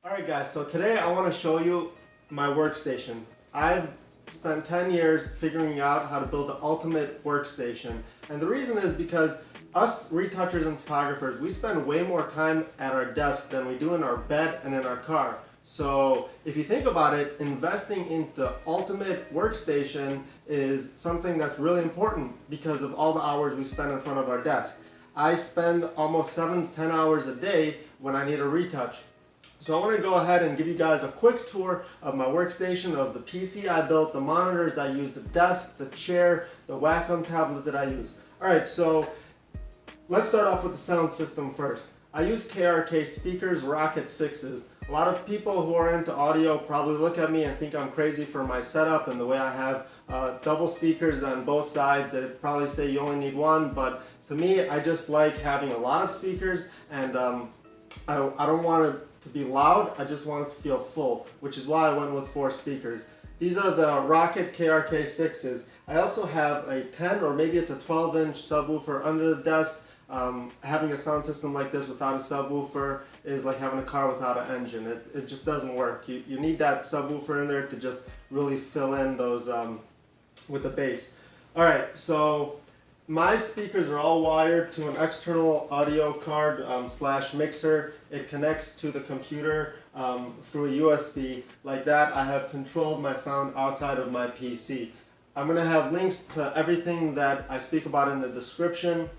Alright guys, so today I want to show you my workstation. I've spent 10 years figuring out how to build the ultimate workstation. And the reason is because us retouchers and photographers, we spend way more time at our desk than we do in our bed and in our car. So if you think about it, investing into the ultimate workstation is something that's really important because of all the hours we spend in front of our desk. I spend almost 7 to 10 hours a day when I need a retouch. So I want to go ahead and give you guys a quick tour of my workstation, of the PC I built, the monitors that I use, the desk, the chair, the Wacom tablet that I use. Alright, so let's start off with the sound system first. I use KRK speakers, Rocket 6s. A lot of people who are into audio probably look at me and think I'm crazy for my setup and the way I have double speakers on both sides. They'd probably say you only need one, but to me I just like having a lot of speakers, and I don't want it to be loud, I just want it to feel full, which is why I went with 4 speakers. These are the Rocket KRK 6s. I also have a 10 or maybe it's a 12-inch subwoofer under the desk. Having a sound system like this without a subwoofer is like having a car without an engine. It just doesn't work. You need that subwoofer in there to just really fill in those with the bass. Alright, so my speakers are all wired to an external audio card slash mixer. It connects to the computer through a USB. Like that, I have controlled my sound outside of my PC. I'm going to have links to everything that I speak about in the description,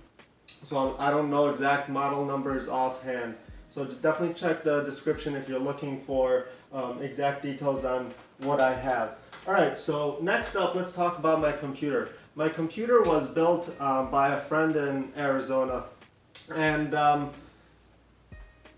so I don't know exact model numbers offhand. So definitely check the description if you're looking for exact details on what I have. Alright, so next up, let's talk about my computer. My computer was built by a friend in Arizona, and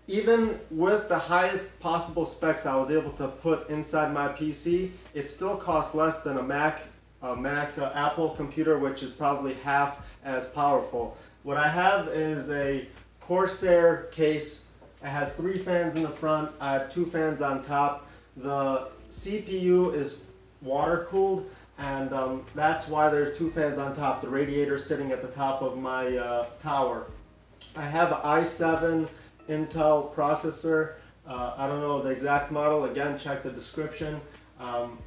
even with the highest possible specs I was able to put inside my PC, it still costs less than a Mac Apple computer, which is probably half as powerful. What I have is a Corsair case. It has 3 fans in the front. I have 2 fans on top. The CPU is water cooled, and that's why there's 2 fans on top. The radiator sitting at the top of my tower. I have an i7 Intel processor. I don't know the exact model. Again, check the description.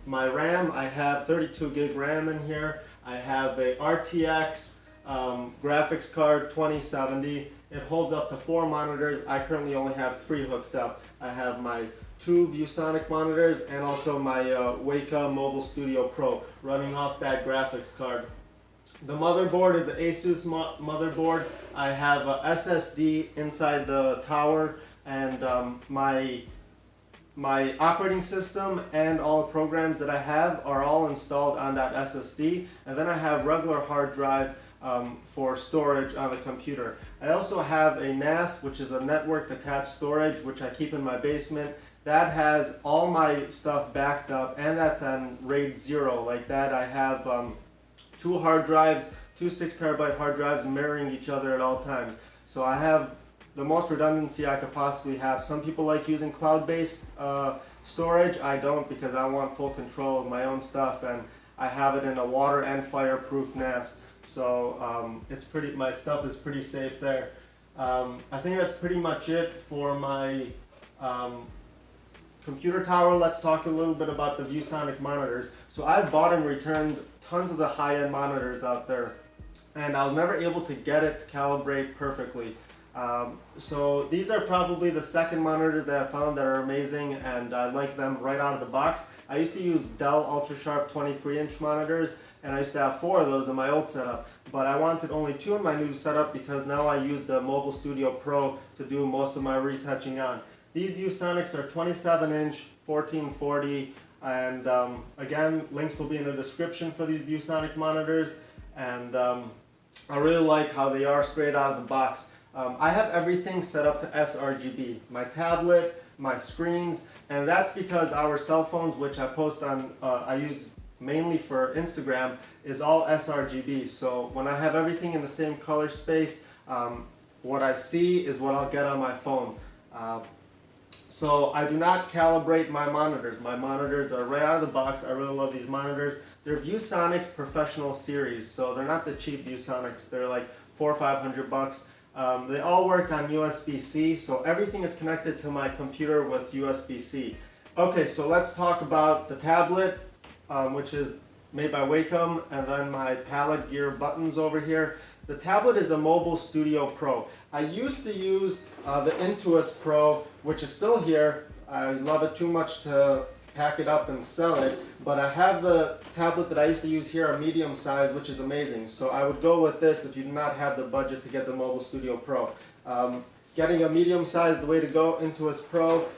My RAM, I have 32 gig RAM in here. I have a RTX graphics card 2070. It holds up to 4 monitors. I currently only have 3 hooked up. I have my 2 ViewSonic monitors and also my Wacom Mobile Studio Pro running off that graphics card. The motherboard is an Asus motherboard. I have a SSD inside the tower, and my operating system and all the programs that I have are all installed on that SSD, and then I have regular hard drive for storage on the computer. I also have a NAS, which is a network attached storage, which I keep in my basement. That has all my stuff backed up, and that's on RAID 0. Like that, I have 2 hard drives, 2 6TB hard drives mirroring each other at all times. So I have the most redundancy I could possibly have. Some people like using cloud-based storage. I don't, because I want full control of my own stuff, and I have it in a water and fireproof NAS. So my stuff is pretty safe there. I think that's pretty much it for my computer tower. Let's talk a little bit about the ViewSonic monitors. So I've bought and returned tons of the high-end monitors out there, and I was never able to get it to calibrate perfectly. So these are probably the second monitors that I found that are amazing, and I like them right out of the box. I used to use Dell UltraSharp 23-inch monitors, and I used to have 4 of those in my old setup, but I wanted only 2 in my new setup because now I use the Mobile Studio Pro to do most of my retouching on. These ViewSonics are 27-inch, 1440, and again, links will be in the description for these ViewSonic monitors, and I really like how they are straight out of the box. I have everything set up to sRGB, my tablet, my screens, and that's because our cell phones, which I post on, I use mainly for Instagram, is all sRGB. So when I have everything in the same color space, what I see is what I'll get on my phone. So I do not calibrate my monitors. My monitors are right out of the box. I really love these monitors. They're ViewSonics Professional Series, so they're not the cheap ViewSonics. They're like $400 or $500. They all work on USB-C, so everything is connected to my computer with USB-C. Okay, so let's talk about the tablet, which is made by Wacom, and then my palette gear buttons over here. The tablet is a Mobile Studio Pro. I used to use the Intuos Pro, which is still here. I love it too much to pack it up and sell it, but I have the tablet that I used to use here, a medium size, which is amazing. So I would go with this if you do not have the budget to get the Mobile Studio Pro. Getting a medium size is the way to go, Intuos Pro,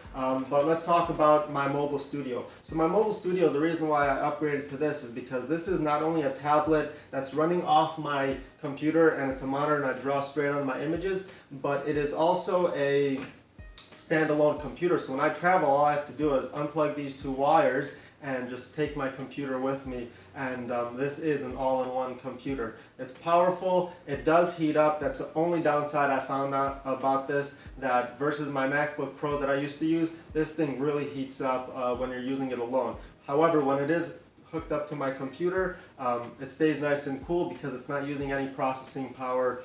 but let's talk about my Mobile Studio. So my Mobile Studio, the reason why I upgraded to this is because this is not only a tablet that's running off my computer and it's a monitor and I draw straight on my images, but it is also a standalone computer. So when I travel, all I have to do is unplug these two wires and just take my computer with me, and this is an all-in-one computer. It's powerful, it does heat up. That's the only downside I found out about this, that versus my MacBook Pro that I used to use, this thing really heats up when you're using it alone. However, when it is hooked up to my computer, it stays nice and cool because it's not using any processing power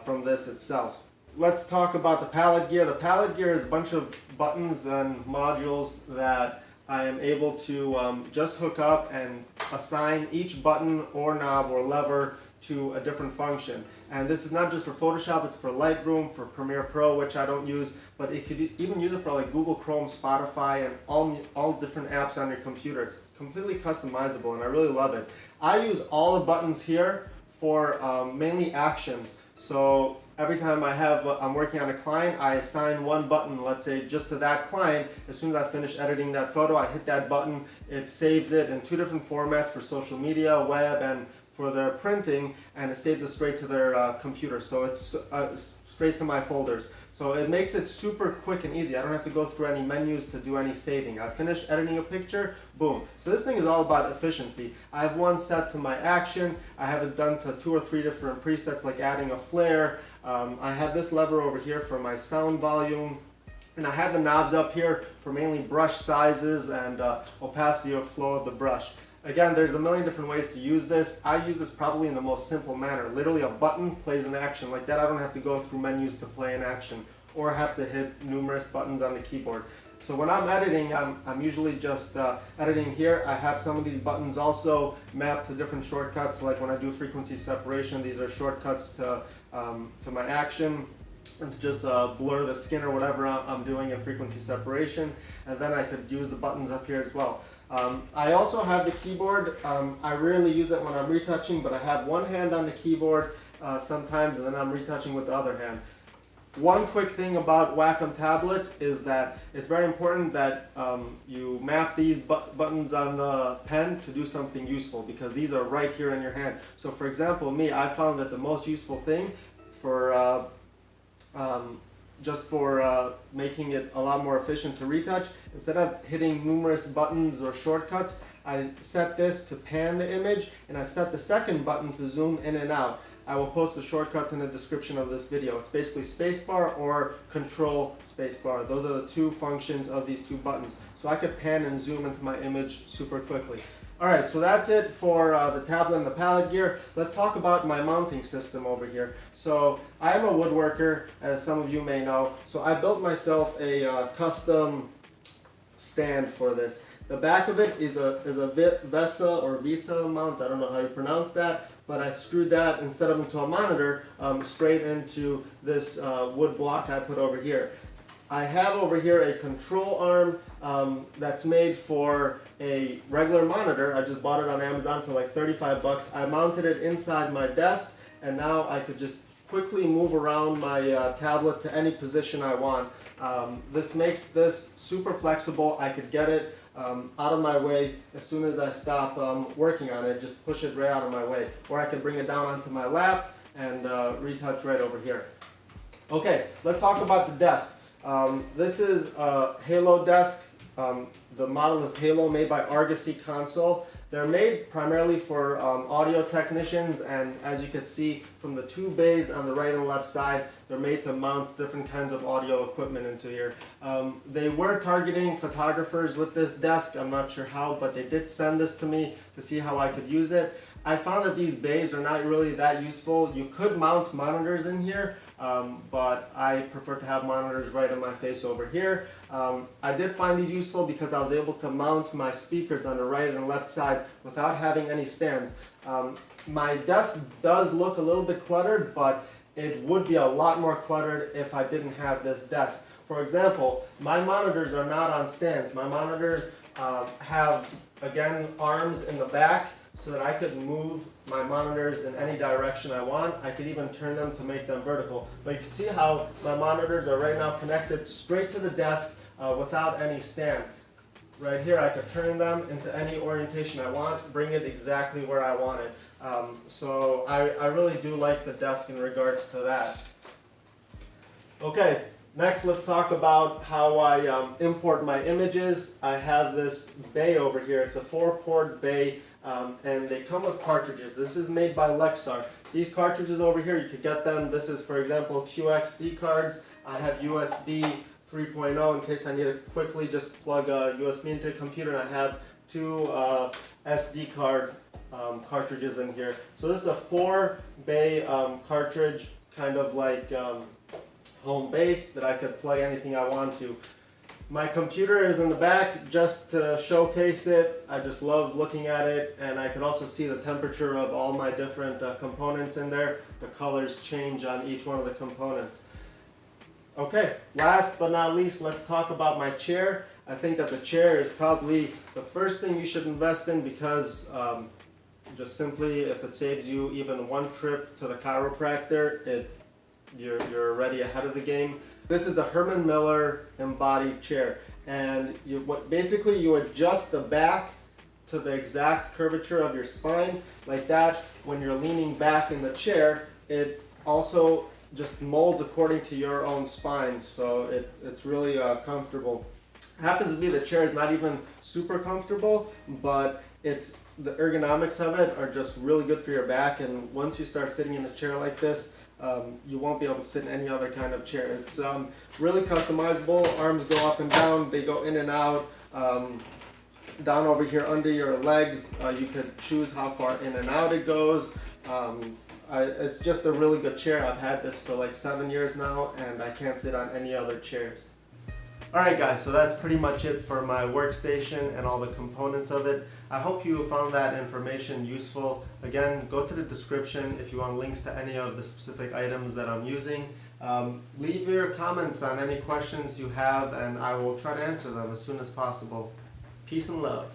from this itself. Let's talk about the palette gear. The palette gear is a bunch of buttons and modules that I am able to just hook up and assign each button or knob or lever to a different function. And this is not just for Photoshop, it's for Lightroom, for Premiere Pro, which I don't use, but it could even use it for like Google Chrome, Spotify, and all different apps on your computer. It's completely customizable and I really love it. I use all the buttons here for mainly actions. So every time I'm working on a client, I assign one button, let's say just to that client. As soon as I finish editing that photo, I hit that button. It saves it in two different formats for social media, web, and for their printing, and it saves it straight to their computer. So it's straight to my folders. So it makes it super quick and easy. I don't have to go through any menus to do any saving. I finish editing a picture, boom. So this thing is all about efficiency. I have one set to my action. I have it done to 2 or 3 different presets, like adding a flare. I have this lever over here for my sound volume. And I have the knobs up here for mainly brush sizes and opacity or flow of the brush. Again, there's a million different ways to use this. I use this probably in the most simple manner. Literally a button plays an action. Like that, I don't have to go through menus to play an action or have to hit numerous buttons on the keyboard. So when I'm editing, I'm usually just editing here. I have some of these buttons also mapped to different shortcuts, like when I do frequency separation, these are shortcuts to my action, and to just blur the skin or whatever I'm doing in frequency separation. And then I could use the buttons up here as well. I also have the keyboard. I rarely use it when I'm retouching, but I have one hand on the keyboard sometimes, and then I'm retouching with the other hand. One quick thing about Wacom tablets is that it's very important that you map these buttons on the pen to do something useful, because these are right here in your hand. So for example, I found that the most useful thing for just for making it a lot more efficient to retouch, instead of hitting numerous buttons or shortcuts, I set this to pan the image, and I set the second button to zoom in and out. I will post the shortcuts in the description of this video. It's basically spacebar or control spacebar. Those are the two functions of these two buttons. So I could pan and zoom into my image super quickly. Alright, so that's it for the tablet and the palette gear. Let's talk about my mounting system over here. So I am a woodworker, as some of you may know. So I built myself a custom stand for this. The back of it is a Visa mount, I don't know how you pronounce that, but I screwed that instead of into a monitor straight into this wood block I put over here. I have over here a control arm that's made for a regular monitor. I just bought it on Amazon for like 35 bucks. I mounted it inside my desk, and now I could just quickly move around my tablet to any position I want. This makes this super flexible. I could get it out of my way as soon as I stop working on it. Just push it right out of my way. Or I can bring it down onto my lap and retouch right over here. Okay, let's talk about the desk. This is a Halo desk. The model is Halo, made by Argosy Console. They're made primarily for audio technicians, and as you can see from the two bays on the right and left side, they're made to mount different kinds of audio equipment into here. They were targeting photographers with this desk. I'm not sure how, but they did send this to me to see how I could use it. I found that these bays are not really that useful. You could mount monitors in here, but I prefer to have monitors right in my face over here. I did find these useful because I was able to mount my speakers on the right and left side without having any stands. My desk does look a little bit cluttered, but it would be a lot more cluttered if I didn't have this desk. For example, my monitors are not on stands. My monitors have, again, arms in the back so that I could move my monitors in any direction I want. I could even turn them to make them vertical. But you can see how my monitors are right now connected straight to the desk without any stand. Right here I could turn them into any orientation I want, bring it exactly where I want it. So I really do like the desk in regards to that. Okay, next let's talk about how I import my images. I have this bay over here. It's a 4-port bay, and they come with cartridges. This is made by Lexar. These cartridges over here, you could get them. This is, for example, QXD cards. I have USB 3.0 in case I need to quickly just plug a USB into the computer, and I have 2 SD card cartridges in here. So this is a 4-bay cartridge, kind of like home base that I could play anything I want to. My computer is in the back just to showcase it. I just love looking at it, and I can also see the temperature of all my different components in there. The colors change on each one of the components. Okay, last but not least, let's talk about my chair. I think that the chair is probably the first thing you should invest in because just simply if it saves you even one trip to the chiropractor, you're already ahead of the game. This is the Herman Miller embodied chair, and basically you adjust the back to the exact curvature of your spine like that. When you're leaning back in the chair, it also just molds according to your own spine, so it's really comfortable. It happens to be the chair is not even super comfortable, but the ergonomics of it are just really good for your back, and once you start sitting in a chair like this, you won't be able to sit in any other kind of chair. It's really customizable. Arms go up and down, they go in and out. Down over here under your legs, you could choose how far in and out it goes. It's just a really good chair. I've had this for like 7 years now, and I can't sit on any other chairs. Alright guys, so that's pretty much it for my workstation and all the components of it. I hope you found that information useful. Again, go to the description if you want links to any of the specific items that I'm using. Leave your comments on any questions you have, and I will try to answer them as soon as possible. Peace and love.